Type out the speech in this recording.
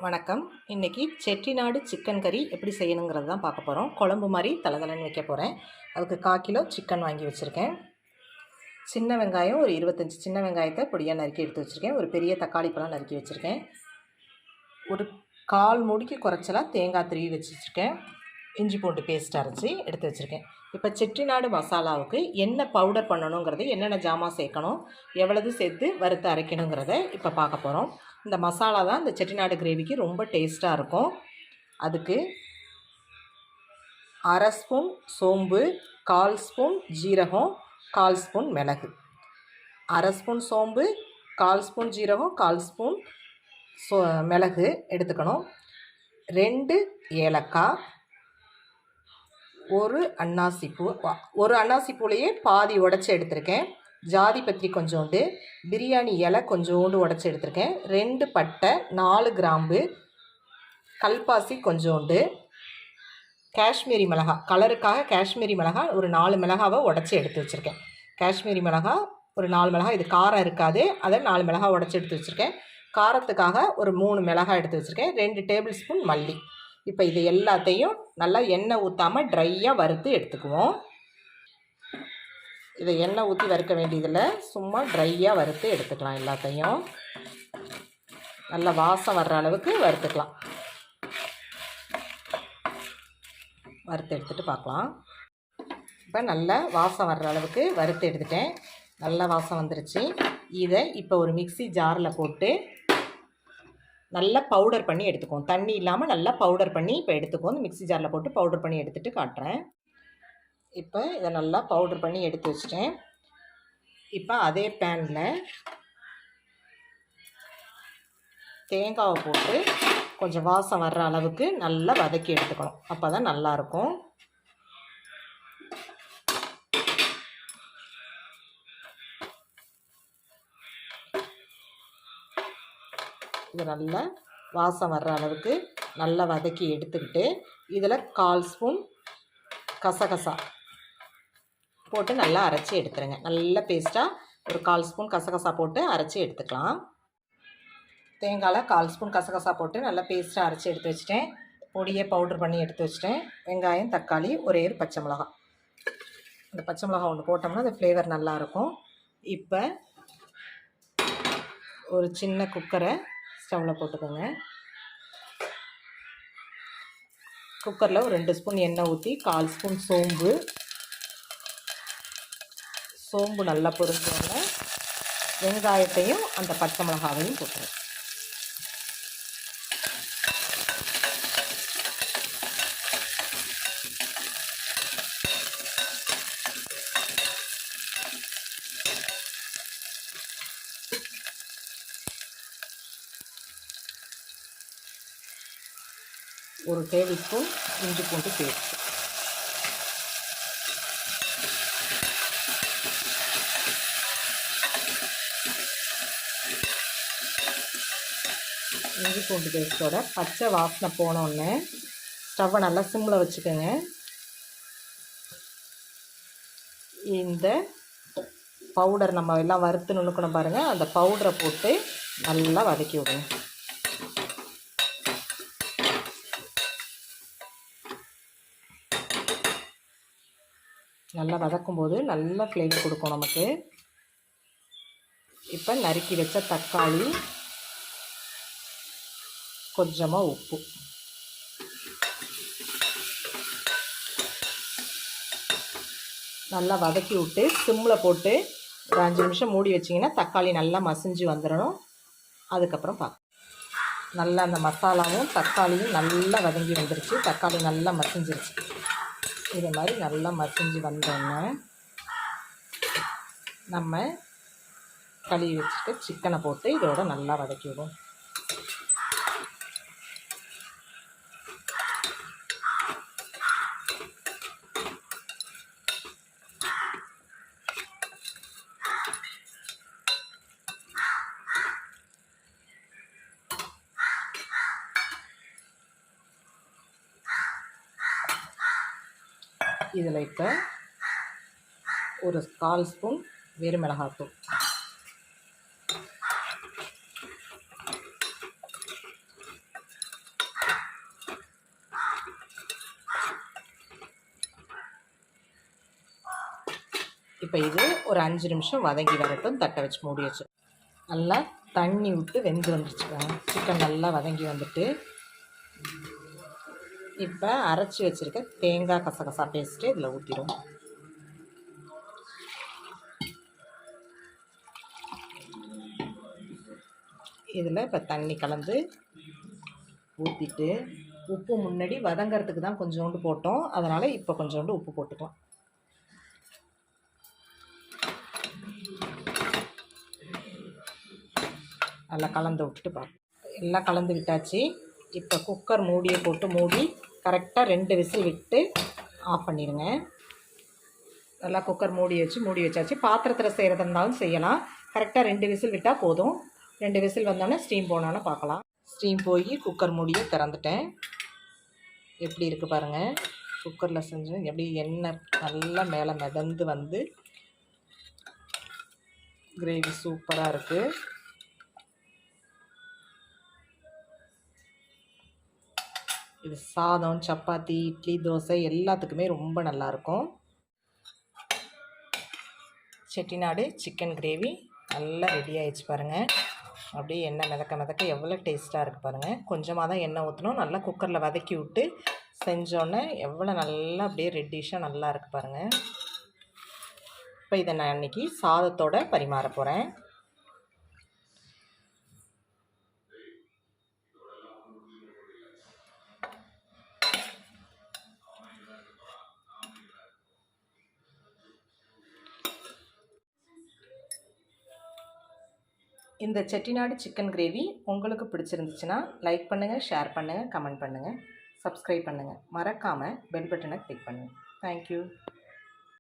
வணக்கம். இன்றைக்கி செட்டிநாடு சிக்கன் கறி எப்படி செய்யணுங்கிறது தான் பார்க்க போகிறோம். குழம்பு மாதிரி தளதளன்னு வைக்க போகிறேன். அதுக்கு 1/4 கிலோ சிக்கன் வாங்கி வச்சுருக்கேன். சின்ன வெங்காயம் ஒரு 25 சின்ன வெங்காயத்தை பொடியாக நறுக்கி எடுத்து வச்சுருக்கேன். ஒரு பெரிய தக்காளி பழம் நறுக்கி வச்சுருக்கேன். ஒரு 1/4 மூடிக்கு குறைச்சலாக தேங்காய் திருவி வச்சுருக்கேன். இஞ்சி பூண்டு பேஸ்ட் அரைச்சி எடுத்து வச்சுருக்கேன். இப்போ செட்டிநாடு மசாலாவுக்கு என்ன பவுடர் பண்ணணுங்கிறது, என்னென்ன ஜாமான் சேர்க்கணும், எவ்வளவு சேர்த்து வறுத்து அரைக்கணுங்கிறத இப்போ பார்க்க போகிறோம். இந்த மசாலா தான் இந்த செட்டிநாடு கிரேவிக்கு ரொம்ப டேஸ்ட்டாக இருக்கும். அதுக்கு 1/2 ஸ்பூன் சோம்பு, 1/4 ஸ்பூன் ஜீரகம், 1/4 ஸ்பூன் மிளகு. 1/2 ஸ்பூன் சோம்பு, 1/4 ஸ்பூன் ஜீரகம், 1/4 ஸ்பூன் மிளகு எடுத்துக்கணும். 2 ஏலக்காய், ஒரு அன்னாசிப்பூ, ஒரு அன்னாசிப்பூலையே பாதி உடச்சி எடுத்திருக்கேன். ஜாதி பத்திரி கொஞ்சோண்டு, பிரியாணி இலை கொஞ்சோண்டு உடச்சி எடுத்திருக்கேன். 2 பட்டை, 4 கிராம்பு, கல்பாசி கொஞ்சோண்டு, காஷ்மீரி மிளகாய் கலருக்காக காஷ்மீரி மிளகாய் ஒரு 4 மிளகாவை உடச்சி எடுத்து வச்சுருக்கேன். காஷ்மீரி மிளகாய் ஒரு 4 மிளகாய், இது காரம் இருக்காது, அதை 4 மிளகாய் உடச்சி எடுத்து வச்சுருக்கேன். காரத்துக்காக ஒரு 3 மிளகாய் எடுத்து வச்சுருக்கேன். 2 டேபிள் ஸ்பூன் மல்லி. இப்போ இது எல்லாத்தையும் நல்லா எண்ணெய் ஊற்றாமல் ட்ரையாக வறுத்து எடுத்துக்குவோம். இதை எண்ணெய் ஊற்றி வறுக்க வேண்டியதில்லை, சும்மா ட்ரையாக வறுத்து எடுத்துக்கலாம். எல்லாத்தையும் நல்லா வாசம் வர்ற அளவுக்கு வறுத்துக்கலாம். வறுத்து எடுத்துகிட்டு பார்க்கலாம். இப்போ நல்லா வாசம் வர்ற அளவுக்கு வறுத்து எடுத்துட்டேன். நல்லா வாசம் வந்துருச்சு. இதை இப்போ ஒரு மிக்ஸி ஜாரில் போட்டு நல்லா பவுடர் பண்ணி எடுத்துக்குவோம். தண்ணி இல்லாமல் நல்லா பவுடர் பண்ணி இப்போ எடுத்துக்குவோம். மிக்ஸி ஜாரில் போட்டு பவுடர் பண்ணி எடுத்துகிட்டு காட்டுறேன். இப்போ இதை நல்லா பவுடர் பண்ணி எடுத்து வச்சிட்டேன். இப்போ அதே பேனில் தேங்காவை போட்டு கொஞ்சம் வாசம் வர்ற அளவுக்கு நல்லா வதக்கி எடுத்துக்கணும். அப்போ தான் நல்லாயிருக்கும். இது நல்லா வாசம் வர்ற அளவுக்கு நல்லா வதக்கி எடுத்துக்கிட்டு இதில் 1/4 ஸ்பூன் கசகசா போட்டு நல்லா அரைச்சி எடுத்துருங்க. நல்ல பேஸ்ட்டாக ஒரு 1/4 ஸ்பூன் கசகசா போட்டு அரைச்சி எடுத்துக்கலாம். தேங்காயில் 1/4 ஸ்பூன் கசகசா போட்டு நல்லா பேஸ்ட்டாக அரைச்சி எடுத்து வச்சுட்டேன். பொடியை பவுட்ரு பண்ணி எடுத்து வச்சுட்டேன். வெங்காயம், தக்காளி, ஒரே ஒரு பச்சை மிளகாய். அந்த பச்சை மிளகாய் ஒன்று போட்டோம்னா அந்த ஃப்ளேவர் நல்லாயிருக்கும். இப்போ ஒரு சின்ன குக்கரை ஸ்டவ்வில் போட்டுக்கோங்க. குக்கரில் ஒரு 2 ஸ்பூன் எண்ணெய் ஊற்றி 1/4 ஸ்பூன் சோம்பு நல்லா பொரிஞ்சோடனே வெங்காயத்தையும் அந்த பச்சை மிளகாவையும் போட்டுருங்க. ஒரு டேபிள் ஸ்பூன் இஞ்சி பூண்டு பேஸ்ட். இஞ்சி பூண்டு பேஸ்ட்டோட பச்சை வாசனை போனோடனே ஸ்டவ்வை நல்லா சிம்மில் வச்சுக்கோங்க. இந்த பவுடர் நம்ம எல்லாம் வறுத்து நுணுக்கணும் பாருங்கள், அந்த பவுடரை போட்டு நல்லா வதக்கி விடுங்க. நல்லா வதக்கும்போது நல்ல ஃப்ளேவர் கொடுக்கும் நமக்கு. இப்போ நறுக்கி வச்ச தக்காளி, கொஞ்சமாக உப்பு, நல்லா வதக்கி விட்டு சிம்மில் போட்டு ஒரு 5 நிமிஷம் மூடி வச்சிங்கன்னா தக்காளி நல்லா மசிஞ்சு வந்துடணும். அதுக்கப்புறம் நல்லா அந்த மசாலாவும் தக்காளியும் நல்லா வதங்கி வந்துருச்சு. தக்காளி நல்லா மசிஞ்சிருச்சு. இது மாதிரி நல்லா மசிஞ்சு வந்தோடனே நம்ம கழுவி வச்சுட்டு சிக்கனை போட்டு இதோட நல்லா வதக்கி விடுவோம். இதில் இப்போ ஒரு 1/4 ஸ்பூன் வெறும் மிளகாய்த்தூள், இப்போ இது ஒரு 5 நிமிஷம் வதங்கி வரட்டும். தட்டை வச்சு மூடி வச்சு நல்லா தண்ணி விட்டு வெந்து வந்துருச்சுக்கோங்க. சிக்கன் நல்லா வதங்கி வந்துட்டு இப்போ அரைச்சி வச்சுருக்க தேங்காய் கசகசா பேஸ்ட்டு இதில் ஊற்றிடும். இதில் இப்போ தண்ணி கலந்து ஊற்றிட்டு உப்பு முன்னாடி வதங்கிறதுக்கு தான் கொஞ்சோண்டு போட்டோம், அதனால் இப்போ கொஞ்சோண்டு உப்பு போட்டுக்கலாம். நல்லா கலந்து விட்டுட்டு எல்லாம் கலந்து விட்டாச்சு. இப்போ குக்கர் மூடியை போட்டு மூடி கரெக்டாக 2 விசில் விட்டு ஆஃப் பண்ணிடுங்க. நல்லா குக்கர் மூடி வச்சாச்சு. பாத்திரத்தில் செய்கிறதா இருந்தாலும் செய்யலாம். கரெக்டாக 2 விசில் விட்டால் போதும். 2 விசில் வந்தோடனே ஸ்டீம் போனாலும் பார்க்கலாம். ஸ்டீம் போய் குக்கர் மூடியை திறந்துட்டேன். எப்படி இருக்குது பாருங்கள். குக்கரில் செஞ்சு எப்படி எண்ணெய் நல்லா மேலே மிதந்து வந்து கிரேவி சூப்பராக இருக்குது. இது சாதம், சப்பாத்தி, இட்லி, தோசை எல்லாத்துக்குமே ரொம்ப நல்லாயிருக்கும். செட்டிநாடு சிக்கன் கிரேவி நல்லா ரெடி ஆகிடுச்சு பாருங்கள். அப்படியே எண்ணெய் மிதக்க எவ்வளோ டேஸ்ட்டாக இருக்குது பாருங்கள். கொஞ்சமாக தான் எண்ணெய் ஊற்றணும். நல்லா குக்கரில் வதக்கி விட்டு செஞ்சோன்னே எவ்வளோ நல்லா அப்படியே ரெட்டிஷாக நல்லா இருக்குது பாருங்கள். இப்போ இதை நான் இன்றைக்கி சாதத்தோடு பரிமாற போகிறேன். இந்த செட்டிநாடு சிக்கன் கிரேவி உங்களுக்கு பிடிச்சிருந்துச்சுன்னா லைக் பண்ணுங்கள், ஷேர் பண்ணுங்கள், கமெண்ட் பண்ணுங்கள், சப்ஸ்கிரைப் பண்ணுங்கள். மறக்காமல் பெல் பட்டனை கிளிக் பண்ணுங்கள். தேங்க்யூ.